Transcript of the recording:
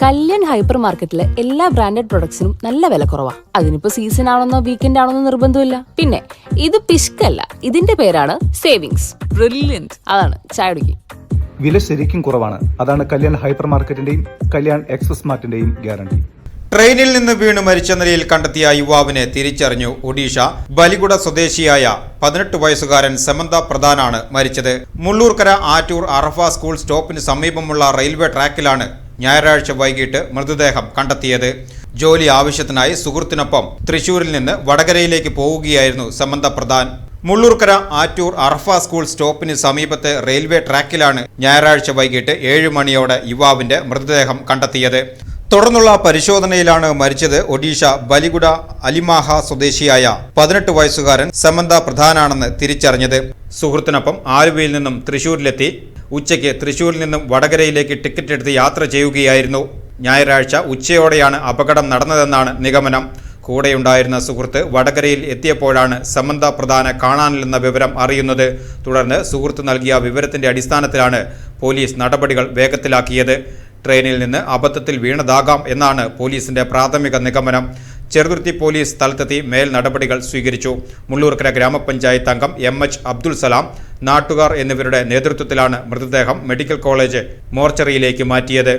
Kalyan hyper മാർക്കറ്റിലെ എല്ലാ branded പ്രൊഡക്ട്സിനും നല്ല വില കുറവാ. അതിനിപ്പോ സീസൺ ആണെന്നോ വീക്കെൻഡ് ആണെന്നോ നിർബന്ധമില്ല. പിന്നെ ഇത് പിഷ്കല്ല, ഇതിന്റെ പേരാണ് സേവിങ്സ്. ബ്രില്യന്റ്. അതാണ് ചായ കുടിക്കും. വില ശരിക്കും കുറവാണ്. അതാണ് കല്യാൺ ഹൈപ്പർ മാർക്കറ്റിന്റെയും കല്യാൺ എക്സ്പ്രസ് മാർട്ടിന്റെയും ഗ്യാരണ്ടി. ട്രെയിനിൽ നിന്ന് വീണ് മരിച്ച നിലയിൽ കണ്ടെത്തിയ യുവാവിനെ തിരിച്ചറിഞ്ഞു. ഒഡീഷ ബലിഗുഡ സ്വദേശിയായ 18 വയസ്സുകാരൻ സമന്ത പ്രധാനാണ് മരിച്ചത്. മുള്ളൂർക്കര ആറ്റൂർ അറഫ സ്കൂൾ സ്റ്റോപ്പിന് സമീപമുള്ള റെയിൽവേ ട്രാക്കിലാണ് ഞായറാഴ്ച വൈകിട്ട് മൃതദേഹം കണ്ടെത്തിയത്. ജോലി ആവശ്യത്തിനായി സുഹൃത്തിനൊപ്പം തൃശൂരിൽ നിന്ന് വടകരയിലേക്ക് പോവുകയായിരുന്നു സമന്ത പ്രധാൻ. മുള്ളൂർക്കര ആറ്റൂർ അറഫ സ്കൂൾ സ്റ്റോപ്പിന് സമീപത്തെ റെയിൽവേ ട്രാക്കിലാണ് ഞായറാഴ്ച വൈകിട്ട് 7 മണിയോടെ യുവാവിന്റെ മൃതദേഹം കണ്ടെത്തിയത്. തുടർന്നുള്ള പരിശോധനയിലാണ് മരിച്ചത് ഒഡീഷ ബലിഗുഡ അലിമാഹ സ്വദേശിയായ 18 വയസ്സുകാരൻ സമന്ത പ്രധാനാണെന്ന് തിരിച്ചറിഞ്ഞത്. സുഹൃത്തിനൊപ്പം ആലുവയിൽ നിന്നും തൃശൂരിലെത്തി ഉച്ചയ്ക്ക് തൃശൂരിൽ നിന്നും വടകരയിലേക്ക് ടിക്കറ്റ് എടുത്ത് യാത്ര ചെയ്യുകയായിരുന്നു. ഞായറാഴ്ച ഉച്ചയോടെയാണ് അപകടം നടന്നതെന്നാണ് നിഗമനം. കൂടെയുണ്ടായിരുന്ന സുഹൃത്ത് വടകരയിൽ എത്തിയപ്പോഴാണ് സമന്ത പ്രധാനെ കാണാനില്ലെന്ന വിവരം അറിയുന്നത്. തുടർന്ന് സുഹൃത്ത് നൽകിയ വിവരത്തിന്റെ അടിസ്ഥാനത്തിലാണ് പോലീസ് നടപടികൾ വേഗത്തിലാക്കിയത്. ട്രെയിനിൽ നിന്ന് അബദ്ധത്തിൽ വീണതാകാം എന്നാണ് പോലീസിന്റെ പ്രാഥമിക നിഗമനം. ചെറുതുരുത്തി പോലീസ് സ്ഥലത്തെത്തി മേൽ നടപടികൾ സ്വീകരിച്ചു. മുള്ളൂർക്കര ഗ്രാമപഞ്ചായത്ത് അംഗം MH അബ്ദുൽ സലാം, നാട്ടുകാർ എന്നിവരുടെ നേതൃത്വത്തിലാണ് മൃതദേഹം മെഡിക്കൽ കോളേജ് മോർച്ചറിയിലേക്ക് മാറ്റിയത്.